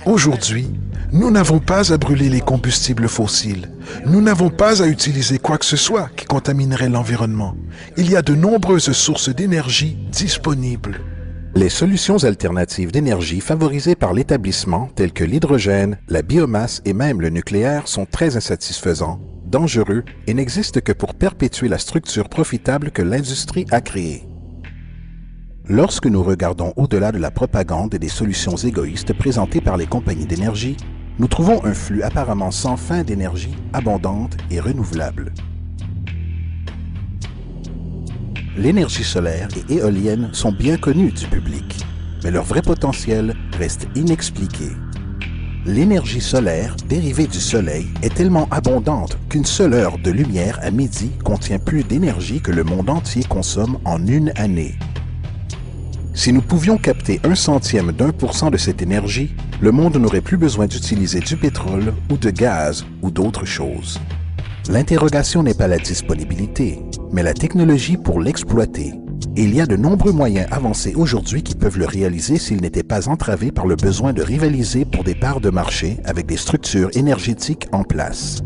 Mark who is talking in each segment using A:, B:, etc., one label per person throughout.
A: Aujourd'hui, nous n'avons pas à brûler les combustibles fossiles. Nous n'avons pas à utiliser quoi que ce soit qui contaminerait l'environnement. Il y a de nombreuses sources d'énergie disponibles.
B: Les solutions alternatives d'énergie favorisées par l'établissement, telles que l'hydrogène, la biomasse et même le nucléaire, sont très insatisfaisants, dangereux et n'existent que pour perpétuer la structure profitable que l'industrie a créée. Lorsque nous regardons au-delà de la propagande et des solutions égoïstes présentées par les compagnies d'énergie, nous trouvons un flux apparemment sans fin d'énergie abondante et renouvelable. L'énergie solaire et éolienne sont bien connues du public, mais leur vrai potentiel reste inexpliqué. L'énergie solaire, dérivée du soleil, est tellement abondante qu'une seule heure de lumière à midi contient plus d'énergie que le monde entier consomme en une année. Si nous pouvions capter 0,01% de cette énergie, le monde n'aurait plus besoin d'utiliser du pétrole ou de gaz ou d'autres choses. L'interrogation n'est pas la disponibilité, mais la technologie pour l'exploiter. Et il y a de nombreux moyens avancés aujourd'hui qui peuvent le réaliser s'ils n'étaient pas entravés par le besoin de rivaliser pour des parts de marché avec des structures énergétiques en place.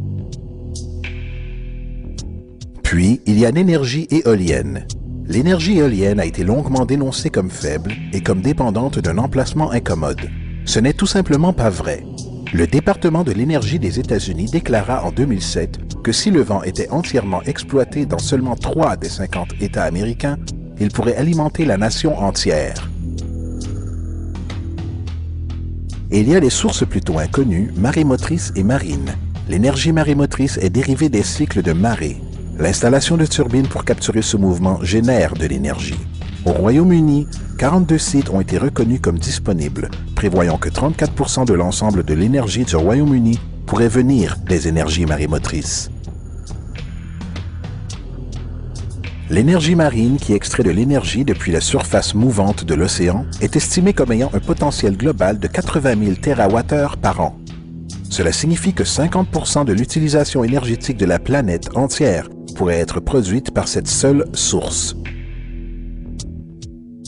B: Puis, il y a l'énergie éolienne. L'énergie éolienne a été longuement dénoncée comme faible et comme dépendante d'un emplacement incommode. Ce n'est tout simplement pas vrai. Le département de l'énergie des États-Unis déclara en 2007 que si le vent était entièrement exploité dans seulement 3 des 50 États américains, il pourrait alimenter la nation entière. Et il y a des sources plutôt inconnues, marémotrices et marines. L'énergie marémotrice est dérivée des cycles de marée. L'installation de turbines pour capturer ce mouvement génère de l'énergie. Au Royaume-Uni, 42 sites ont été reconnus comme disponibles, prévoyant que 34% de l'ensemble de l'énergie du Royaume-Uni pourrait venir des énergies marémotrices. L'énergie marine, qui extrait de l'énergie depuis la surface mouvante de l'océan, est estimée comme ayant un potentiel global de 80 000 TWh par an. Cela signifie que 50% de l'utilisation énergétique de la planète entière pourrait être produite par cette seule source.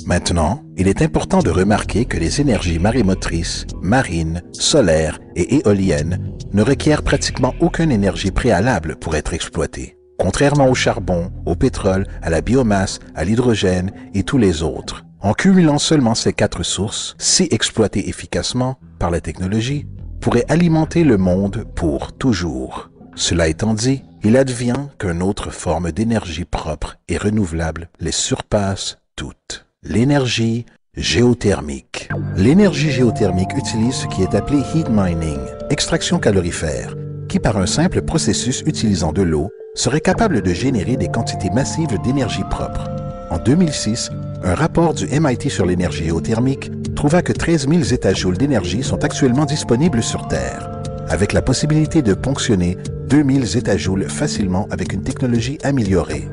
B: Maintenant, il est important de remarquer que les énergies marémotrices, marines, solaires et éoliennes ne requièrent pratiquement aucune énergie préalable pour être exploitées, contrairement au charbon, au pétrole, à la biomasse, à l'hydrogène et tous les autres. En cumulant seulement ces 4 sources, si exploitées efficacement par la technologie, pourraient alimenter le monde pour toujours. Cela étant dit, il advient qu'une autre forme d'énergie propre et renouvelable les surpasse toutes. L'énergie géothermique. L'énergie géothermique utilise ce qui est appelé heat mining, extraction calorifère, qui par un simple processus utilisant de l'eau, serait capable de générer des quantités massives d'énergie propre. En 2006, un rapport du MIT sur l'énergie géothermique trouva que 13 000 zétajoules d'énergie sont actuellement disponibles sur Terre, avec la possibilité de ponctionner 2000 zétajoules facilement avec une technologie améliorée.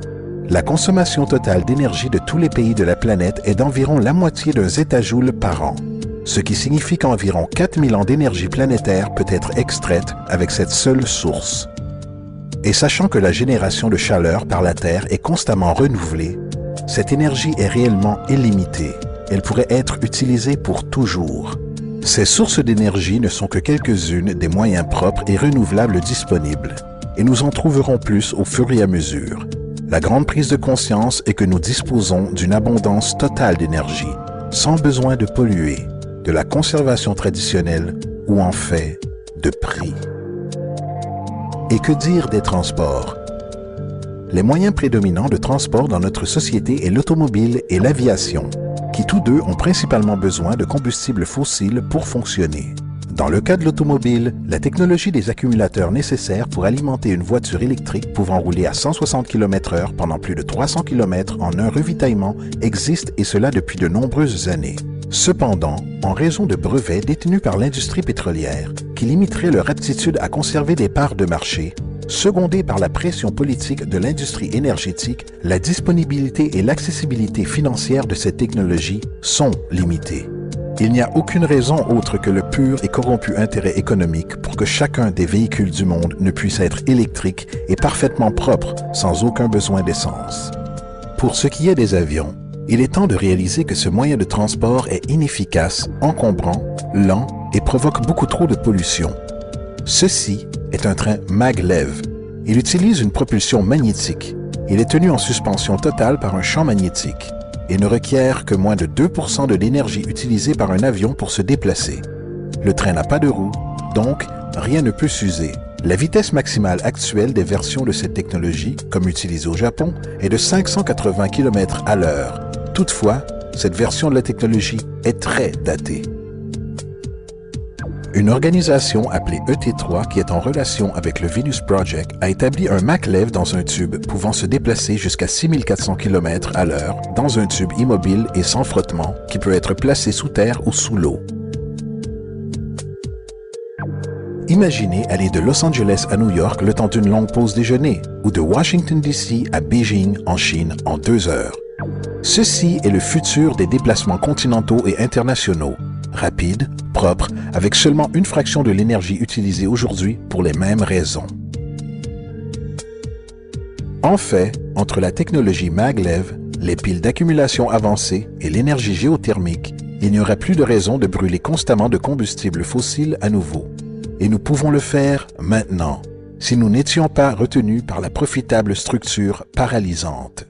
B: La consommation totale d'énergie de tous les pays de la planète est d'environ la moitié d'un zétajoule par an, ce qui signifie qu'environ 4000 ans d'énergie planétaire peut être extraite avec cette seule source. Et sachant que la génération de chaleur par la Terre est constamment renouvelée, cette énergie est réellement illimitée. Elle pourrait être utilisée pour toujours. Ces sources d'énergie ne sont que quelques-unes des moyens propres et renouvelables disponibles, et nous en trouverons plus au fur et à mesure. La grande prise de conscience est que nous disposons d'une abondance totale d'énergie, sans besoin de polluer, de la conservation traditionnelle ou en fait de prix. Et que dire des transports? Les moyens prédominants de transport dans notre société est l'automobile et l'aviation, qui tous deux ont principalement besoin de combustibles fossiles pour fonctionner. Dans le cas de l'automobile, la technologie des accumulateurs nécessaires pour alimenter une voiture électrique pouvant rouler à 160 km/h pendant plus de 300 km en un ravitaillement existe et cela depuis de nombreuses années. Cependant, en raison de brevets détenus par l'industrie pétrolière qui limiteraient leur aptitude à conserver des parts de marché, secondée par la pression politique de l'industrie énergétique, la disponibilité et l'accessibilité financière de cette technologie sont limitées. Il n'y a aucune raison autre que le pur et corrompu intérêt économique pour que chacun des véhicules du monde ne puisse être électrique et parfaitement propre sans aucun besoin d'essence. Pour ce qui est des avions, il est temps de réaliser que ce moyen de transport est inefficace, encombrant, lent et provoque beaucoup trop de pollution. Ceci est un train maglev. Il utilise une propulsion magnétique. Il est tenu en suspension totale par un champ magnétique et ne requiert que moins de 2% de l'énergie utilisée par un avion pour se déplacer. Le train n'a pas de roues, donc rien ne peut s'user. La vitesse maximale actuelle des versions de cette technologie, comme utilisée au Japon, est de 580 km à l'heure. Toutefois, cette version de la technologie est très datée. Une organisation appelée ET3, qui est en relation avec le Venus Project, a établi un maglev dans un tube pouvant se déplacer jusqu'à 6400 km à l'heure dans un tube immobile et sans frottement qui peut être placé sous terre ou sous l'eau. Imaginez aller de Los Angeles à New York le temps d'une longue pause déjeuner ou de Washington DC à Beijing en Chine en 2 heures. Ceci est le futur des déplacements continentaux et internationaux, rapides, propres, avec seulement une fraction de l'énergie utilisée aujourd'hui pour les mêmes raisons. En fait, entre la technologie maglev, les piles d'accumulation avancées et l'énergie géothermique, il n'y aura plus de raison de brûler constamment de combustibles fossiles à nouveau. Et nous pouvons le faire maintenant, si nous n'étions pas retenus par la profitable structure paralysante.